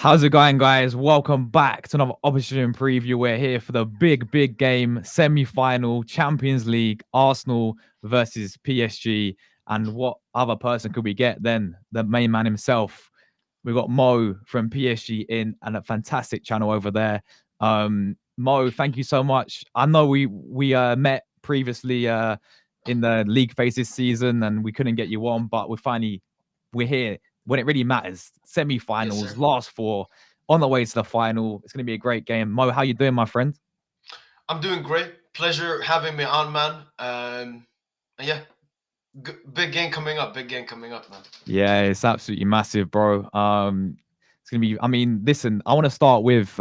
How's it going, guys? Welcome back to another opposition preview. We're here for the big game, semi-final, Champions League, Arsenal versus PSG. And what other person could we get than the main man himself? We got Mo from PSG in and a fantastic channel over there. Mo, thank you so much. I know we met previously in the league phase this season, and we couldn't get you on, but we're here when it really matters. Yes, Semi-finals, sir. last four, on the way to the final. It's going to be a great game. Mo, how you doing, my friend? I'm doing great. Pleasure having me on, man. And yeah, big game coming up. Big game coming up, man. Yeah, it's absolutely massive, bro. It's gonna be. I mean, listen, I want to start with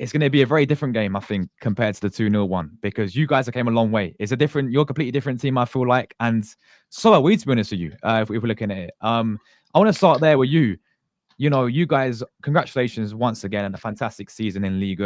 it's going to be a very different game, I think, compared to the 2-0 one, because you guys have came a long way. You're a completely different team, I feel like. And so are we, to be honest with you, if we're looking at it. I want to start there with you. You know, you guys, congratulations once again on a fantastic season in Ligue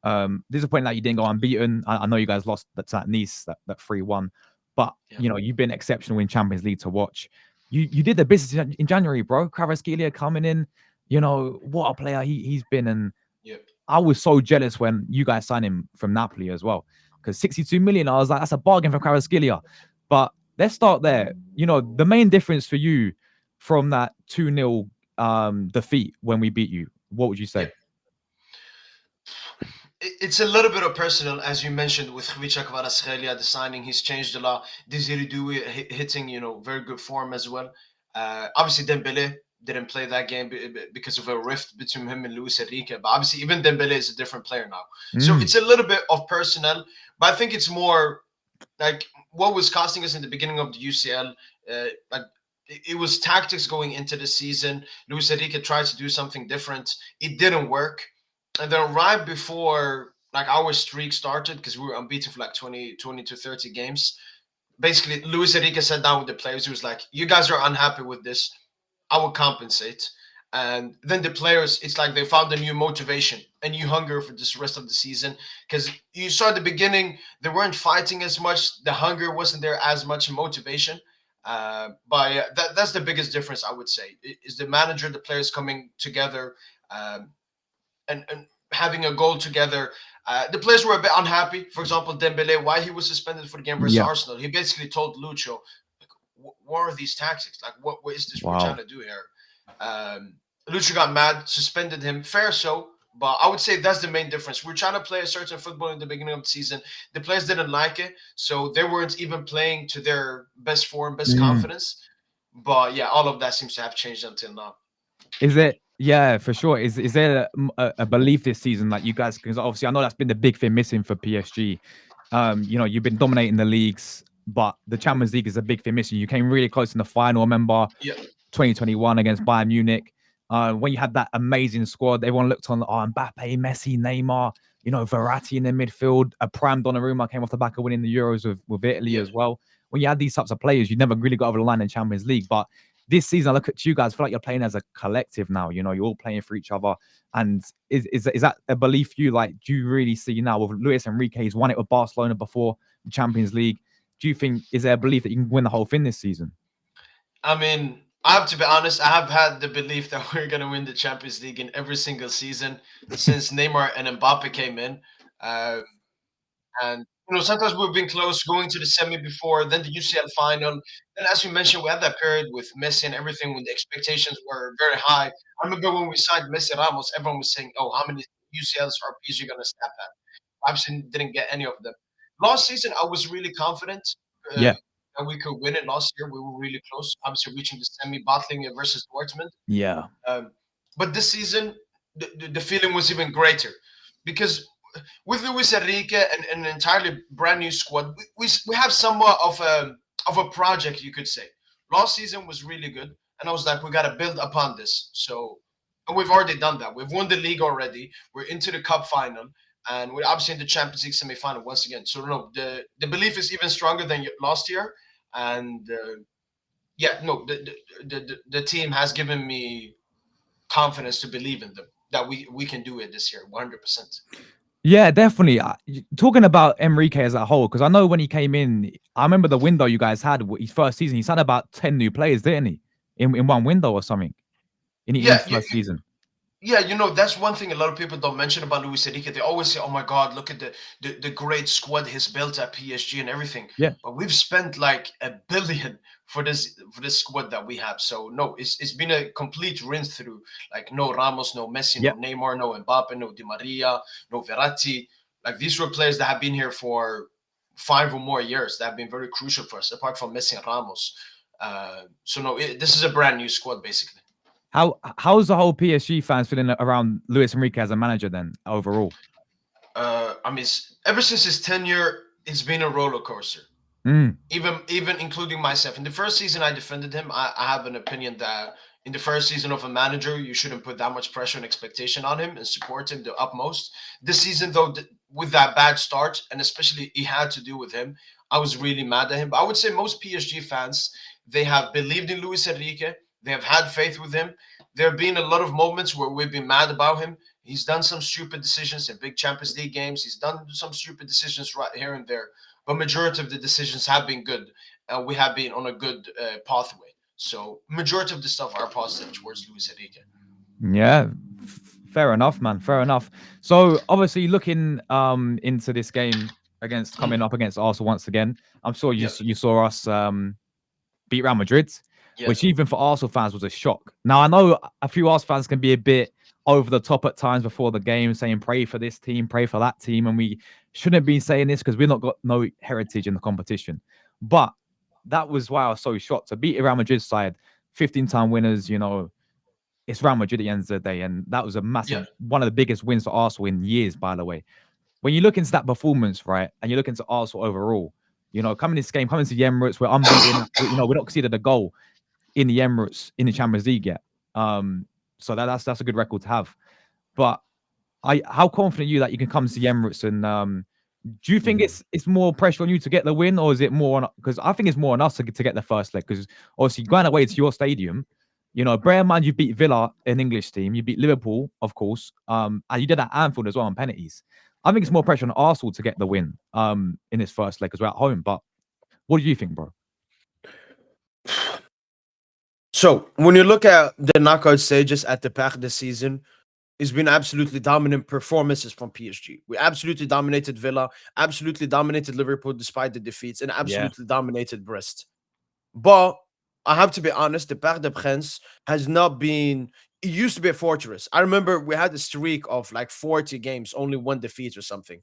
1. Disappointing that you didn't go unbeaten. I know you guys lost that Nice, that 3-1. But, Yeah. you know, you've been exceptional in Champions League to watch. You did the business in January, bro. Kvaratskhelia coming in. You know, what a player he's been. And Yep. I was so jealous when you guys signed him from Napoli as well. Because 62 million, I was like, that's a bargain for Kvaratskhelia. But let's start there. You know, the main difference for you from that 2-0 defeat when we beat you, what would you say? Yep. It's a little bit of personal, as you mentioned, with Khvicha Kvaratskhelia, the signing. He's changed a lot. Desiree Doué hitting, very good form as well. Obviously, Dembele didn't play that game because of a rift between him and Luis Enrique. But obviously, even Dembele is a different player now. So Mm, it's a little bit of personnel, but I think it's more like what was costing us in the beginning of the UCL. Like it was tactics going into the season. Luis Enrique tried to do something different. It didn't work, and then right before like our streak started, because we were unbeaten for like 20 to 30 games. Basically, Luis Enrique sat down with the players. He was like, "You guys are unhappy with this. I will compensate." And then the players, it's like they found a new motivation, a new hunger for this rest of the season. Because you saw at the beginning, they weren't fighting as much. The hunger wasn't there as much, motivation. But yeah, that's the biggest difference, I would say, is the manager, the players coming together, um, and having a goal together. The players were a bit unhappy. For example, Dembele, why he was suspended for the game versus yeah. Arsenal. He basically told Lucho, like, what are these tactics? Like, what is this we're trying Wow. to do here? Um, Lucho got mad, suspended him. Fair so, but I would say that's the main difference. We're trying to play a certain football in the beginning of the season. The players didn't like it, so they weren't even playing to their best form, best Mm. confidence. But yeah, all of that seems to have changed until now. Is it? Yeah, for sure. Is there a belief this season that you guys? Because obviously, I know that's been the big thing missing for PSG. You know, you've been dominating the leagues, but the Champions League is a big thing missing. You came really close in the final. I remember Yeah, 2021 against Bayern Munich. When you had that amazing squad, everyone looked on, Mbappe, Messi, Neymar, you know, Verratti in the midfield. A prime Donnarumma came off the back of winning the Euros with Italy yeah. as well. When you had these types of players, you never really got over the line in Champions League. But this season, I look at you guys, I feel like you're playing as a collective now. You know, you're all playing for each other. And is that a belief you like? Do you really see now with Luis Enrique? He's won it with Barcelona before the Champions League. Do you think is there a belief that you can win the whole thing this season? I mean, I have to be honest. I have had the belief that we're gonna win the Champions League in every single season since Neymar and Mbappe came in. Uh, and sometimes we've been close going to the semi before, then the UCL final. And as you mentioned, we had that period with Messi and everything when the expectations were very high. I remember when we signed Messi Ramos, everyone was saying, "Oh, how many UCLs are PSG gonna snap at?" Obviously, didn't get any of them. Last season, I was really confident uh, Yeah, that we could win it. Last year, we were really close, obviously reaching the semi, battling it versus Dortmund. yeah, Um, but this season, the feeling was even greater because with Luis Enrique and an entirely brand new squad, we have somewhat of a project, you could say. Last season was really good, and I was like, we got to build upon this. So, and we've already done that. We've won the league already. We're into the cup final, and we're obviously in the Champions League semi-final once again. So, no, the belief is even stronger than last year, and yeah, no, the team has given me confidence to believe in them that we can do it this year, 100%. yeah, definitely. Talking about Enrique as a whole, because I know when he came in, I remember the window you guys had his first season. He signed about 10 new players, didn't he? In one window or something in Yeah, his first season. Yeah, that's one thing a lot of people don't mention about Luis Enrique. They always say, "Oh my God, look at the great squad he's built at PSG and everything." Yeah, But we've spent like 1 billion for this squad that we have. So no, it's been a complete rinse through. Like no Ramos, no Messi, yeah. no Neymar, no Mbappe, no Di Maria, no Verratti. Like these were players that have been here for 5 or more years that have been very crucial for us, apart from Messi and Ramos. So no, this is a brand new squad basically. How's the whole PSG fans feeling around Luis Enrique as a manager then overall? I mean, ever since his tenure, it's been a roller coaster. Mm, Even including myself. In the first season, I defended him. I have an opinion that in the first season of a manager, you shouldn't put that much pressure and expectation on him and support him the utmost. This season, though, with that bad start, and especially it had to do with him, I was really mad at him. But I would say most PSG fans, they have believed in Luis Enrique. They have had faith with him. There have been a lot of moments where we've been mad about him. He's done some stupid decisions in big Champions League games. He's done some stupid decisions right here and there, but majority of the decisions have been good. We have been on a good pathway. So majority of the stuff are positive towards Luis Enrique. yeah, fair enough, man. Fair enough. So obviously, looking into this game against coming up against Arsenal once again, I'm sure Yeah, you saw us beat Real Madrid, yeah, which even for Arsenal fans was a shock. Now I know a few Arsenal fans can be a bit over the top at times before the game, saying pray for this team, pray for that team, and we shouldn't be saying this because we've not got no heritage in the competition. But that was why I was so shocked to beat a Real Madrid side, 15-time winners. It's Real Madrid at the end of the day, and that was a massive yeah, one of the biggest wins for Arsenal in years, by the way. When you look into that performance, right, and you look into Arsenal overall, coming this game, coming to the Emirates, we're unbeaten. We're not conceded a goal in the Emirates in the Champions League yet. So that's a good record to have. But how confident are you that you can come to the Emirates and do you think Mhm. it's more pressure on you to get the win, or is it more on? Because I think it's more on us to get the first leg. Because obviously going away to your stadium, bear in mind you beat Villa, an English team, you beat Liverpool, of course, and you did at Anfield as well on penalties. I think it's more pressure on Arsenal to get the win, in this first leg because we're at home. But what do you think, bro? So when you look at the knockout stages at the back of the season, it's been absolutely dominant performances from PSG. We absolutely dominated Villa, absolutely dominated Liverpool despite the defeats, and Yeah, absolutely dominated Brest. But I have to be honest, the Parc des Princes has not been. It used to be a fortress. I remember we had a streak of like 40 games, only one defeat or something.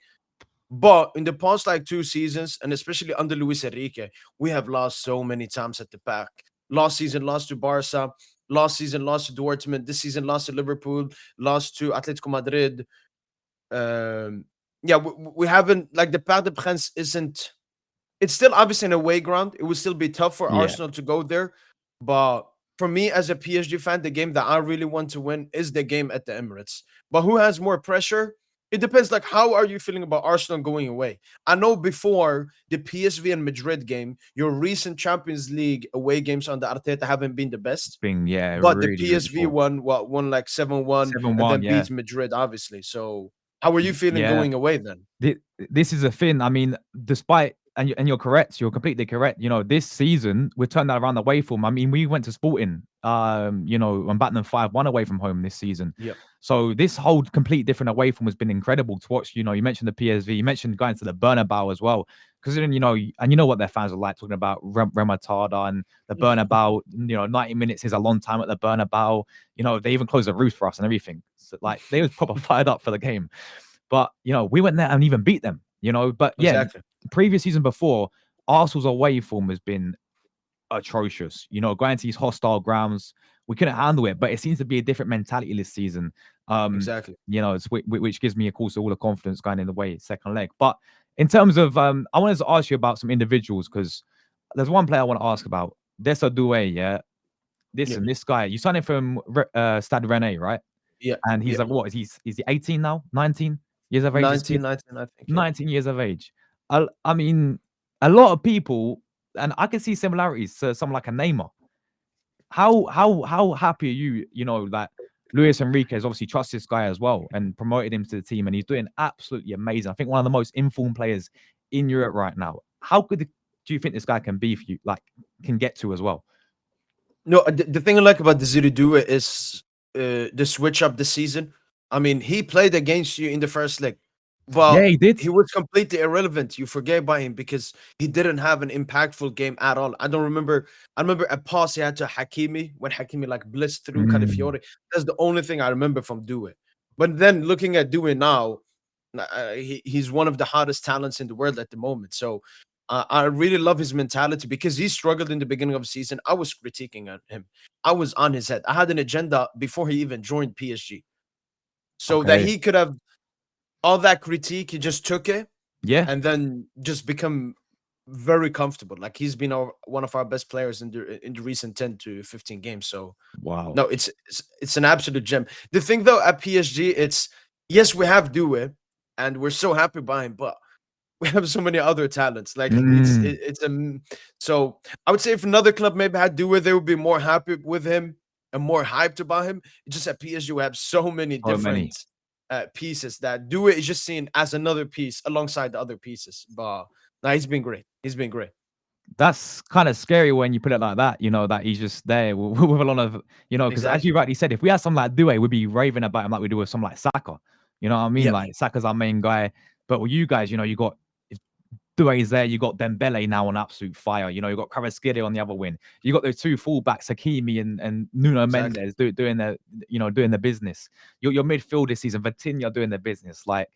But in the past like 2 seasons, and especially under Luis Enrique, we have lost so many times at the back. Last season, lost to Barca. Last season, lost to Dortmund. This season, lost to Liverpool. Lost to Atletico Madrid. Um, yeah, we haven't like the Parc des Princes isn't. It's still obviously an away ground. It would still be tough for yeah, Arsenal to go there, but for me as a PSG fan, the game that I really want to win is the game at the Emirates. But who has more pressure? It depends. Like, how are you feeling about Arsenal going away? I know before the PSV and Madrid game, your recent Champions League away games under Arteta haven't been the best. been But the really really PSV poor. one, won like 7-1 and 7-1, then yeah. beat Madrid, obviously. So, how are you feeling Yeah. going away then? This is a thing. I mean, despite and you're correct, you're completely correct. This season we turned that around away from. I mean, we went to Sporting, and batting them 5-1 away from home this season. Yep. So this whole complete different away from has been incredible to watch. You mentioned the PSV, you mentioned going to the Bernabeu as well. Because then and you know what their fans are like talking about Remontada and the Bernabeu. 90 minutes is a long time at the Bernabeu. They even closed the roof for us and everything. So, like they was proper fired up for the game. But we went there and even beat them. But yeah, Exactly. previous season before, Arsenal's away form has been atrocious. Going to these hostile grounds, we couldn't handle it. But it seems to be a different mentality this season. Um, Exactly. it's which gives me, of course, all the confidence going in the way second leg. But in terms of, I wanted to ask you about some individuals because there's one player I want to ask about. Dessa Doué, yeah. Yeah. Listen, this guy, you signed him from Stade Rennais, right? Yeah. And he's Yeah. like, what is he 18 now? 19 years of age? 1919, I think. Yeah. 19 years of age. I mean, a lot of people, and I can see similarities to someone like a Neymar. How happy are you? That Luis Enrique has obviously trusted this guy as well and promoted him to the team, and he's doing absolutely amazing. I think one of the most informed players in Europe right now. How good do you think this guy can be for you? Like, can get to as well? No, the thing I like about the Zero Due is the switch up the season. I mean, he played against you in the first leg, Yeah, but he did. he was completely irrelevant. You forget about him because he didn't have an impactful game at all. I don't remember. I remember a pass he had to Hakimi when Hakimi like blitzed through Mm, Calafiore. That's the only thing I remember from Due. But then looking at Due now, he's one of the hottest talents in the world at the moment. So I really love his mentality because he struggled in the beginning of the season. I was critiquing on him. I was on his head. I had an agenda before he even joined PSG, so that okay. he could have all that critique. He just took it Yeah. and then just become very comfortable. Like he's been one of our best players in the recent 10 to 15 games. So Wow. no, it's an absolute gem. The thing though at PSG, it's yes we have Due, and we're so happy by him, but we have so many other talents. Like Mm, so I would say if another club maybe had Due, they would be more happy with him and more hyped about him. It's just at PSG we have so many so many. different pieces that Due is just seen as another piece alongside the other pieces. But no, he's been great. He's been great. That's kind of scary when you put it like that, that he's just there with a lot of, because as you Exactly. rightly said, if we had someone like Due, we'd be raving about him like we do with someone like Saka. You know what I mean? Yep. Like Saka's our main guy. But with you guys, you got if Doué's there, you got Dembele now on absolute fire. You got Kvaratskhelia on the other wing. You got those two fullbacks, Hakimi and Nuno Exactly. Mendes doing doing the business. Your midfield this season, Vitinha doing the business. Like,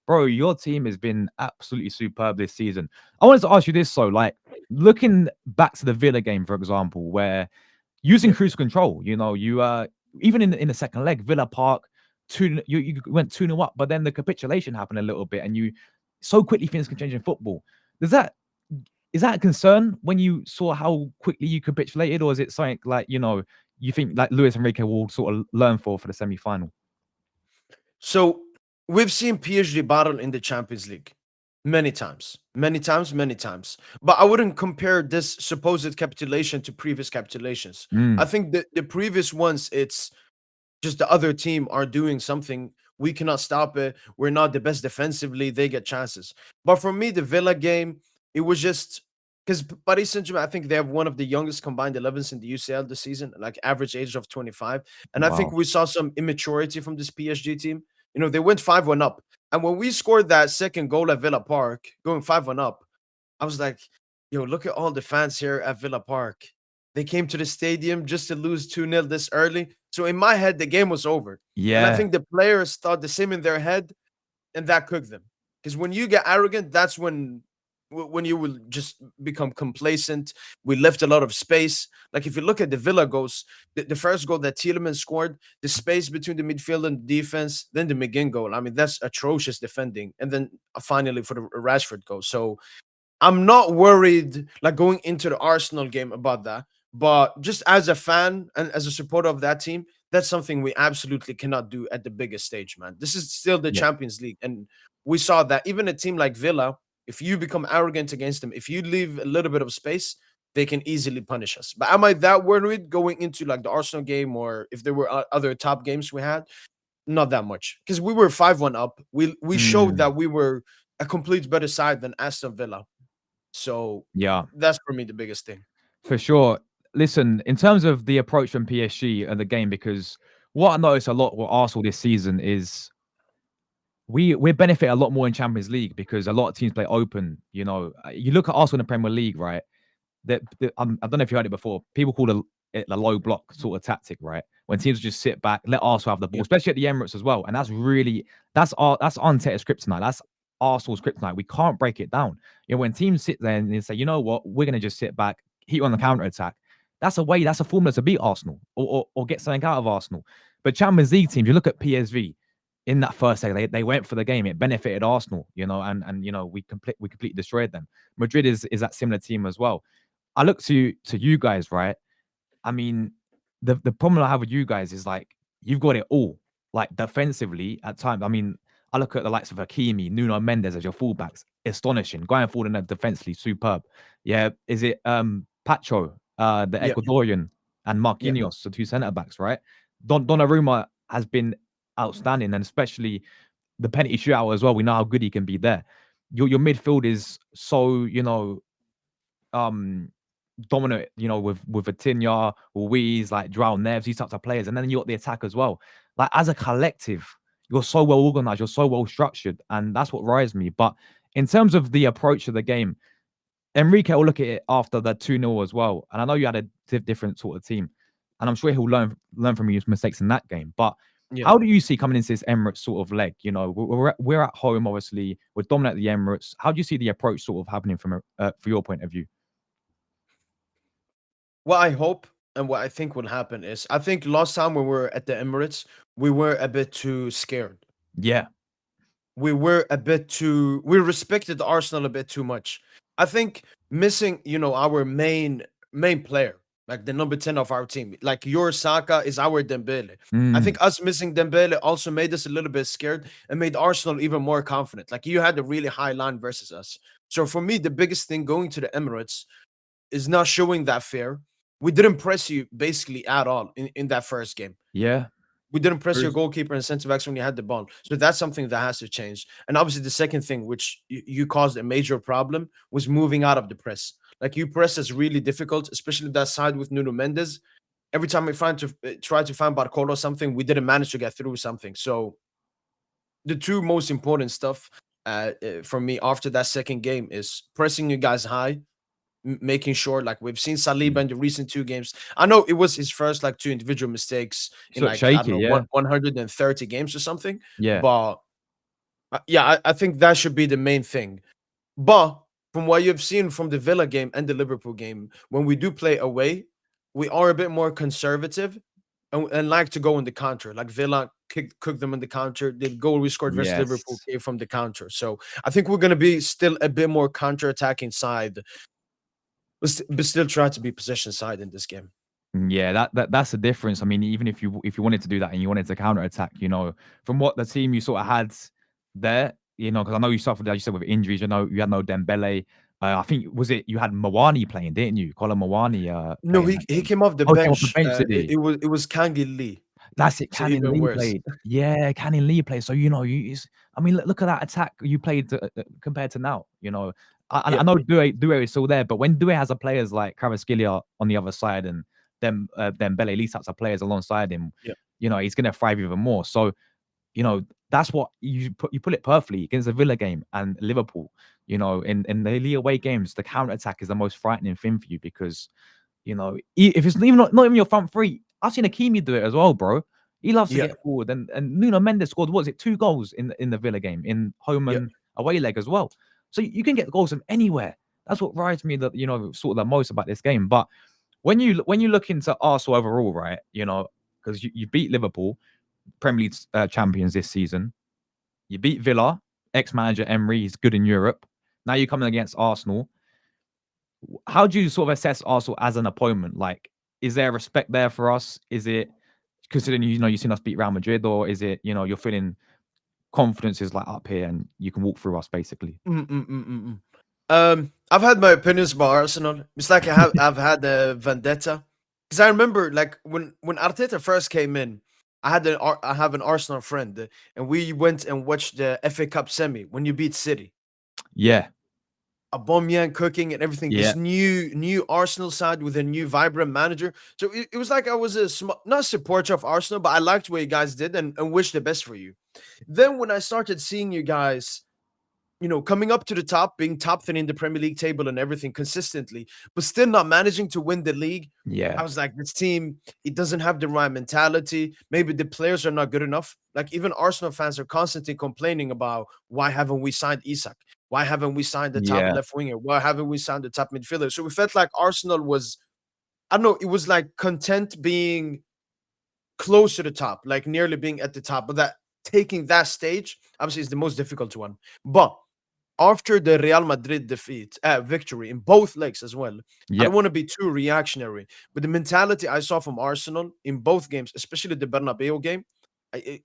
bro, your team has been absolutely superb this season. I wanted to ask you this, though, like looking back to the Villa game, for example, where using Yep. cruise control, you even in the second leg, Villa Park, you went 2-0 up, but then the capitulation happened a little bit, and you so quickly things can change in football. Does that is that a concern when you saw how quickly you capitulated, or is it something like you think like Luis Enrique will sort of learn for the semi final? So we've seen PSG battle in the Champions League many times, many times, many times. But I wouldn't compare this supposed capitulation to previous capitulations. I Mm, think that the previous ones, it's just the other team are doing something. We cannot stop it. We're not the best defensively. They get chances. But for me, the Villa game, it was just because Paris Saint Germain, I think they have one of the youngest combined 11s in the UCL this season, like average age of 25. And I think wow. we saw some immaturity from this PSG team. They went 5-1 up. And when we scored that second goal at Villa Park, going 5-1 up, I was like, yo, look at all the fans here at Villa Park. They came to the stadium just to lose 2-0 this early. So in my head, the game was over. And I Yeah. think the players thought the same in their head, and that cooked them. Because when you get arrogant, that's when you will just become complacent. We left a lot of space. Like if you look at the Villa goals, the first goal that Tielemans scored, the space between the midfield and the defense, then the McGinn goal. I mean, that's atrocious defending. And then finally for the Rashford goal. So I'm not worried like going into the Arsenal game about that. But just as a fan and as a supporter of that team, that's something we absolutely cannot do at the biggest stage, man. This is still the Yeah. Champions League. And we saw that even a team like Villa, if you become arrogant against them, if you leave a little bit of space, they can easily punish us. But am I that worried going into like the Arsenal game or if there were other top games we had? Not that much. Because we were 5-1 up. We showed Mm, that we were a complete better side than Aston Villa. So yeah. that's for me the biggest thing. For sure. Listen, in terms of the approach from PSG and the game, because what I noticed a lot with Arsenal this season is we benefit a lot more in Champions League because a lot of teams play open. You look at Arsenal in the Premier League, right? I don't know if you heard it before. People call it the low block sort of tactic, right? When teams just sit back, let Arsenal have the ball, Yep. especially at the Emirates as well. And that's Arteta's kryptonite. That's Arsenal's kryptonite. We can't break it down. When teams sit there and they say, you know what, we're gonna just sit back, hit you on the counter attack. That's a way. That's a formula to beat Arsenal or get something out of Arsenal. But Champions League teams, you look at PSV in that first leg, they went for the game. It benefited Arsenal, and we completely destroyed them. Madrid is that similar team as well. I look to you guys, right? I mean, the problem I have with you guys is like you've got it all. Like defensively at times. I mean, I look at the likes of Hakimi, Nuno Mendes as your fullbacks, astonishing. Going forward in that defensively, superb. Yeah, is it Pacho, the Yep. Ecuadorian, and Yep. Marquinhos, the two centre backs, right? Donnarumma has been outstanding, and especially the penalty shootout as well. We know how good he can be there. Your midfield is so um dominant, with Vitinha, Ruiz, like Joao Neves, these types of players, and then you got the attack as well. Like as a collective, you're so well organized, you're so well structured, and that's what worries me. But in terms of the approach of the game, Enrique will look at it after the 2-0 as well. And I know you had a different sort of team. And I'm sure he'll learn from his mistakes in that game. But Yeah. how do you see coming into this Emirates sort of leg? We're at home, obviously. We're dominating the Emirates. How do you see the approach sort of happening from for your point of view? What I hope and what I think will happen is I think last time when we were at the Emirates, we were a bit too scared. Yeah. We respected Arsenal a bit too much. I think missing, our main player, like the number 10 of our team, like your Saka is our Dembele. I Mm, think us missing Dembele also made us a little bit scared and made Arsenal even more confident. Like you had a really high line versus us. So for me, the biggest thing going to the Emirates is not showing that fear. We didn't press you basically at all in that first game. yeah. We didn't press your Bruce. goalkeeper and center backs when you had the ball. So that's something that has to change. And obviously, the second thing, which you caused a major problem, was moving out of the press. Like you press is really difficult, especially that side with Nuno Mendes. Every time we try to find Barcola or something, we didn't manage to get through something. So the two most important stuff for me after that second game is pressing you guys high, making sure like we've seen Saliba Mm. in the recent two games. I know it was his first like two individual mistakes in So like I don't shaky, know yeah. 130 games or something, Yeah. but yeah, I think that should be the main thing. But from what you've seen from the Villa game and the Liverpool game, when we do play away, we are a bit more conservative and like to go in the counter. Like Villa cooked them in the counter. The goal we scored versus Liverpool Yes. came from the counter. So I think we're going to be still a bit more counter attacking side, but still try to be possession side in this game. Yeah, that's the difference. I mean, even if you wanted to do that and you wanted to counter attack, from what the team you sort of had there, because I know you suffered, as you said, with injuries. You had no Dembele. I think was it you had Mawani playing, didn't you? Colin Mawani No, playing he that he game. came off the Oh, he came off the bench. bench, did he? It was Kangi Lee, That's it. so Canning even Lee worse. played. Yeah, Canning Lee played. So I mean, look at that attack you played compared to now. I Yeah, know Due is still there, but when Due has a players like Kvaratskhelia on the other side and then Bele, at least that's players alongside him, yeah, he's gonna thrive even more. So that's what you put it perfectly against the Villa game and Liverpool. In the League away games, the counter attack is the most frightening thing for you because if it's even not even your front three, I've seen Hakimi do it as well, bro. He loves to yeah, get forward, and Nuno Mendes scored what was it 2 goals in the Villa game in home yeah. and away leg as well. So you can get goals from anywhere. That's what worries me that sort of the most about this game. But when you look into Arsenal overall, right? Because you beat Liverpool, Premier League champions this season. You beat Villa, ex-manager Emery, he's good in Europe. Now you're coming against Arsenal. How do you sort of assess Arsenal as an opponent? Like, is there respect there for us? Is it considering you've seen us beat Real Madrid, or is it you're feeling confidence is like up here and you can walk through us basically? Mm, mm, mm, mm, mm. I've had my opinions about Arsenal. It's like I've had a vendetta because I remember like when Arteta first came in, I have an Arsenal friend, and we went and watched the FA Cup semi when you beat City. Yeah, Aubameyang cooking and everything. yeah, This new Arsenal side with a new vibrant manager. So it was like I was not a supporter of Arsenal, but I liked what you guys did and wished the best for you. Then when I started seeing you guys, coming up to the top, being top 10 in the Premier League table and everything consistently, but still not managing to win the league. I yeah, was like, this team, it doesn't have the right mentality. Maybe the players are not good enough. Like even Arsenal fans are constantly complaining about why haven't we signed Isak? Why haven't we signed the top yeah, left winger? Why haven't we signed the top midfielder? So we felt like Arsenal was, I don't know, it was like content being close to the top, like nearly being at the top, but that taking that stage obviously is the most difficult one. But after the Real Madrid victory in both legs as well, I yeah, don't want to be too reactionary, but the mentality I saw from Arsenal in both games, especially the Bernabeu game,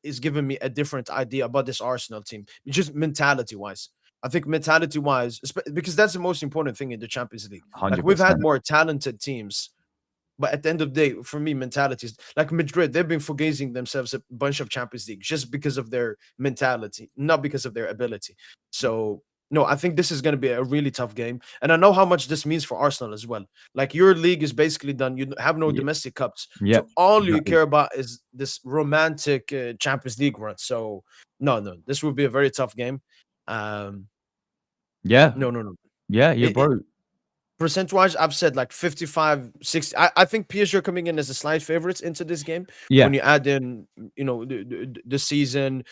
is giving me a different idea about this Arsenal team, just mentality wise. I think mentality wise, because that's the most important thing in the Champions League. Like hundred we've had percent. more talented teams, but at the end of the day, for me, mentality is like Madrid. They've been forgazing themselves a bunch of Champions League just because of their mentality, not because of their ability. So no, I think this is going to be a really tough game, and I know how much this means for Arsenal as well. Like your league is basically done. You have no Yeah. domestic cups, Yep. so all you Exactly. care about is this romantic Champions League run. So no, no, this will be a very tough game. Um, Yeah. no, no, no. Yeah. Yeah, It, bro. percent-wise, I've said like 55, 60. I think PSG are coming in as a slight favorites into this game. Yeah. When you add in, the season,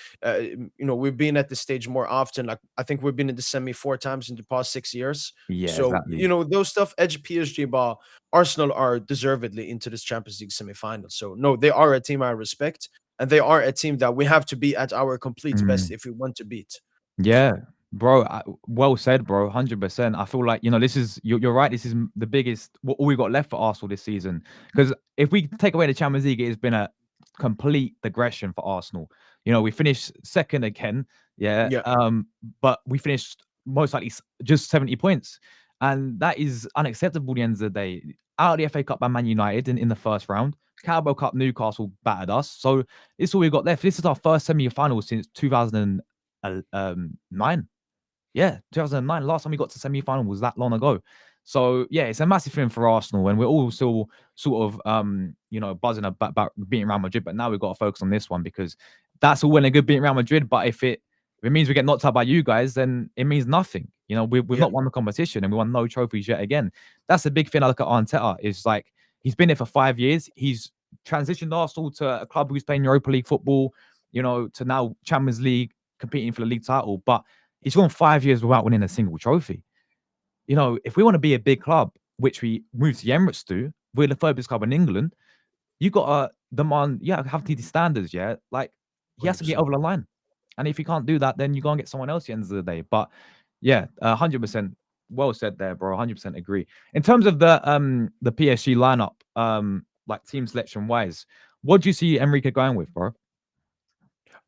we've been at this stage more often. Like I think we've been in the semi 4 times in the past 6 years. Yeah. So, Exactly. those stuff edge PSG, but Arsenal are deservedly into this Champions League semi-final. So no, they are a team I respect, and they are a team that we have to be at our complete best Mm. if we want to beat. Yeah, bro. Well said, bro. 100%. I feel like this is you're right. This is the biggest what all we got left for Arsenal this season. Because if we take away the Champions League, it has been a complete digression for Arsenal. We finished second again. Yeah. Yeah, But we finished most likely just 70 points, and that is unacceptable. At the end of the day, out of the FA Cup by Man United in the first round. Carabao Cup, Newcastle battered us. So this is all we've got left. This is our first semi-final since 2009. Yeah, 2009. Last time we got to semi-final was that long ago. So yeah, it's a massive thing for Arsenal, and we're all still sort of buzzing about beating Real Madrid. But now we've got to focus on this one because that's all well and good beating Real Madrid. But if it means we get knocked out by you guys, then it means nothing. We've yeah, not won the competition and we won no trophies yet again. That's the big thing I look at Arteta is like he's been here for 5 years. He's transitioned Arsenal to a club who's playing Europa League football, to now Champions League competing for the league title. But he's gone 5 years without winning a single trophy. If we want to be a big club, which we moved to the Emirates to, we're the third biggest club in England. You got to demand, have to these standards, yeah. Like he has to get 100%. over the line, and if you can't do that, then you go and get someone else at the end of the day. But yeah, 100%, well said there, bro. 100% agree. In terms of the PSG lineup, like team selection wise, what do you see Enrique going with, bro?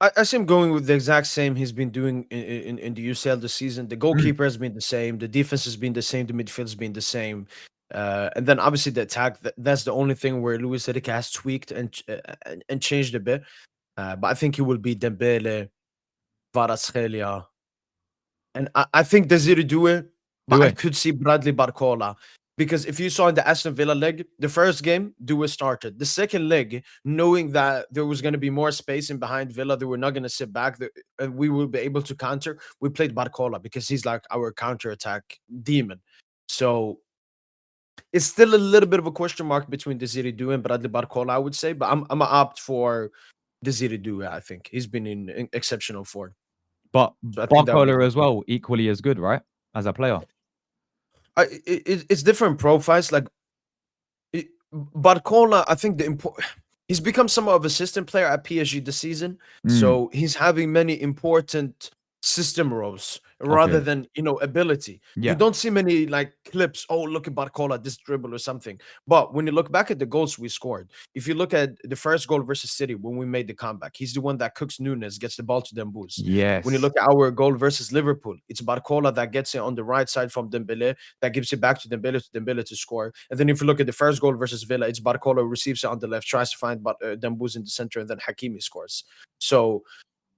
I see him going with the exact same he's been doing in the UCL this season. The Mm, goalkeeper has been the same. The defense has been the same. The midfield has been the same. And then obviously the attack. That's the only thing where Luis Enrique has tweaked and changed a bit. But I think he will be Dembele, Kvaratskhelia, and I think Desiree do it, but do I it. could see Bradley Barcola. Because if you saw in the Aston Villa leg, the first game, Due started. The second leg, knowing that there was going to be more space in behind Villa, they were not going to sit back, and we will be able to counter. We played Barcola because he's like our counter attack demon. So it's still a little bit of a question mark between Desiree Due and Bradley Barcola, I would say, but I'm gonna opt for Desiree Due. I think he's been in exceptional form. But So I think that would be Barcola the as pick. well, equally as good, right? As a player. It's different profiles. Like Barcola, I think he's become somewhat of a system player at PSG this season. Mm, So he's having many important system roles rather okay. than ability. You Yeah. don't see many like clips. Oh, look at Barcola, this dribble or something. But when you look back at the goals we scored, if you look at the first goal versus City when we made the comeback, he's the one that cooks Nunes, gets the ball to Dembuz. When you Yes. look at our goal versus Liverpool, it's Barcola that gets it on the right side from Dembele, that gives it back to Dembele to score. And then if you look at the first goal versus Villa, it's Barcola who receives it on the left, tries to find Dembuz in the center, and then Hakimi scores. So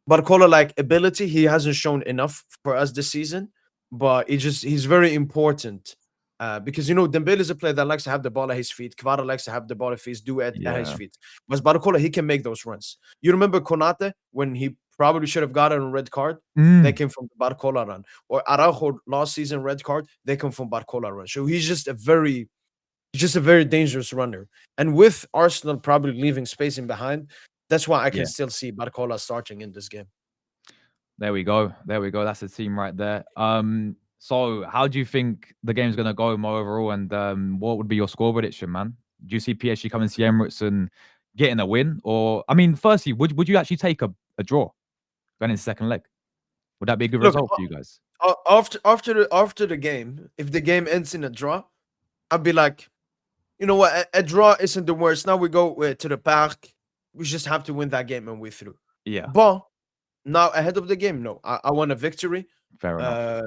Barcola like ability, he hasn't shown enough for us this season, but he's very important. Because Dembele is a player that likes to have the ball at his feet. Kvara likes to have the ball at his do at his Yeah. feet. But Barcola, he can make those runs. You remember Konate when he probably should have gotten a red card? They Mm, came from the Barcola run. Or Araujo last season red card, they come from Barcola run. So he's just a very dangerous runner. And with Arsenal probably leaving space in behind, that's why I can yeah. still see Barcola starting in this game. There we go. There we go. That's the team right there. So how do you think the game's gonna go, Mo, overall? And what would be your score prediction, man? Do you see PSG coming to the Emirates and getting a win? Or I mean, firstly, would you actually take a draw going into second leg? Would that be a good Look, result for you guys? after the game, if the game ends in a draw, I'd be like, you know what, a draw isn't the worst. Now we go to the park. We just have to win that game and we're through. Yeah, But now ahead of the game, no, I want a victory. fair enough. Uh,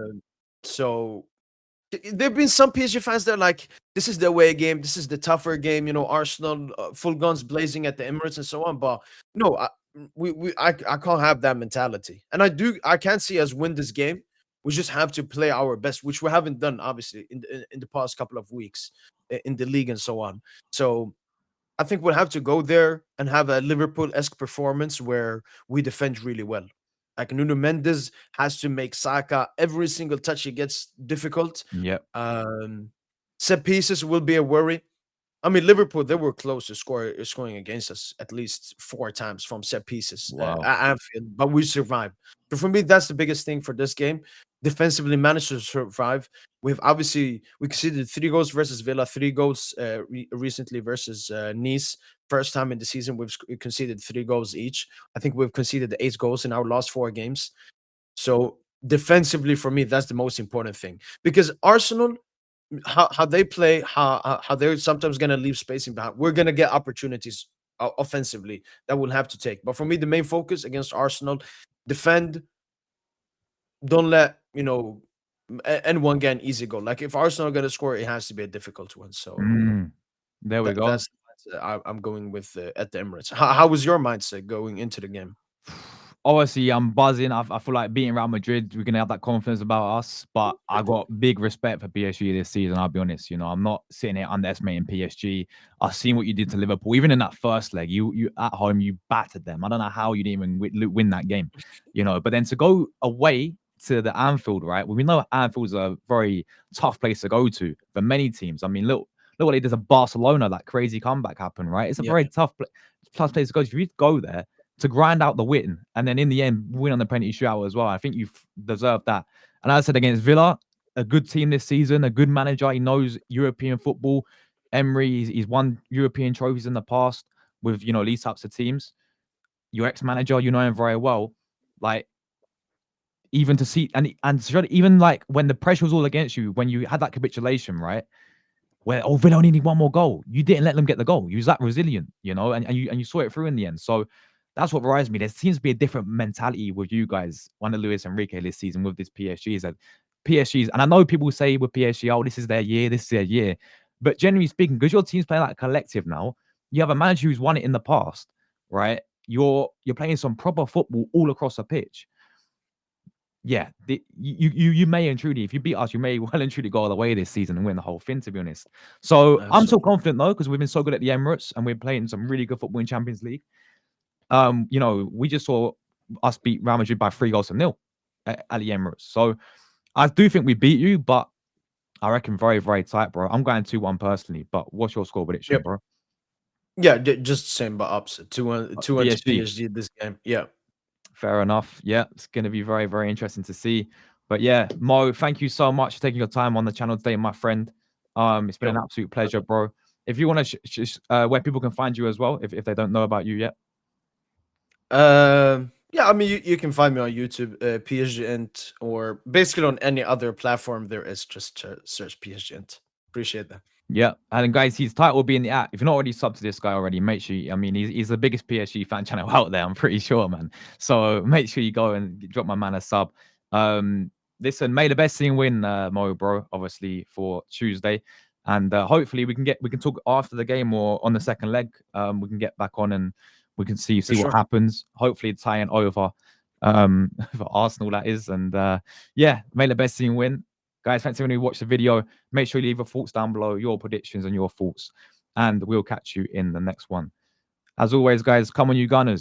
so there've been some PSG fans that are like, this is the away game, this is the tougher game. Arsenal full guns blazing at the Emirates and so on. But no, I can't have that mentality, and I can't see us win this game We just have to play our best, which we haven't done obviously in the past couple of weeks in the league and so on. So I think we'll have to go there and have a Liverpool-esque performance where we defend really well. Like Nuno Mendes has to make Saka every single touch he gets difficult. Yep. Um, Set pieces will be a worry. I mean, Liverpool, they were close to scoring against us at least 4 times from set pieces Wow. at Anfield, but we survived. So for me, that's the biggest thing for this game. Defensively managed to survive. We conceded 3 goals versus Villa, 3 goals recently versus Nice. First time in the season we've conceded 3 goals each. I think we've conceded 8 goals in our last 4 games. So defensively, for me, that's the most important thing because Arsenal, how they play, how they're sometimes gonna leave spacing behind. We're gonna get opportunities offensively that we'll have to take. But for me, the main focus against Arsenal, defend. Don't let anyone get an easy goal. Like if Arsenal are gonna score, it has to be a difficult one. So Mm, there we go. that's the mindset I'm going with at the Emirates. How was your mindset going into the game? Obviously, I'm buzzing. I feel like beating Real Madrid, we're gonna have that confidence about us. But I got big respect for PSG this season. I'll be honest. I'm not sitting here underestimating PSG. I've seen what you did to Liverpool. Even in that first leg, you at home, you battered them. I don't know how you didn't even win that game. But then to go away to the Anfield, right? Well, we know Anfield's a very tough place to go to for many teams. I mean, look what they did to Barcelona. That crazy comeback happened, right? It's a Yeah, very tough place to go. If you go there to grind out the win and then in the end win on the penalty shootout as well. I think you've deserved that. And as I said against Villa, a good team this season, a good manager. He knows European football. Emery, he's won European trophies in the past with these types of teams. Your ex-manager, you know him very well. Like even to see even like when the pressure was all against you, when you had that capitulation, right? Where Villa only need one more goal. You didn't let them get the goal. You was that resilient, and you saw it through in the end. So that's what worries me. There seems to be a different mentality with you guys under Luis Enrique this season with this PSG. Is that PSG's, and I know people say with PSG, oh, this is their year, this is their year. But generally speaking, because your team's playing like a collective now, you have a manager who's won it in the past, right? You're playing some proper football all across the pitch. Yeah, you may and truly, if you beat us, you may well and truly go all the way this season and win the whole thing, to be honest. So I'm so absolutely. confident though, because we've been so good at the Emirates and we're playing some really good football in Champions League. We just saw us beat Real Madrid by 3 goals to nil at the Emirates. So I do think we beat you, but I reckon very, very tight, bro. I'm going 2-1 personally, but what's your score prediction, Yep. bro? Yeah, just same but opposite. 2-1 to PSG. PSG this game. Yeah. Fair enough. Yeah, it's going to be very, very interesting to see. But yeah, Mo, thank you so much for taking your time on the channel today, my friend. It's been an Yo. absolute pleasure, bro. If you want to, where people can find you as well, if they don't know about you yet. Yeah, I mean, you can find me on YouTube, PSG Int, or basically on any other platform there is. Just search PSG Int. Appreciate that. Yeah, and then guys, his title will be in the app. If you're not already subbed to this guy already, make sure. I mean, he's the biggest PSG fan channel out there. I'm pretty sure, man. So make sure you go and drop my man a sub. Listen, may the best team win, Mo, bro. Obviously for Tuesday, and hopefully we can talk after the game or on the second leg. We can get back on and we can see For what sure. happens. Hopefully, tie it over for Arsenal, that is. And yeah, may the best team win. Guys, thanks everyone who watched the video. Make sure you leave your thoughts down below, your predictions and your thoughts. And we'll catch you in the next one. As always, guys, come on, you Gunners.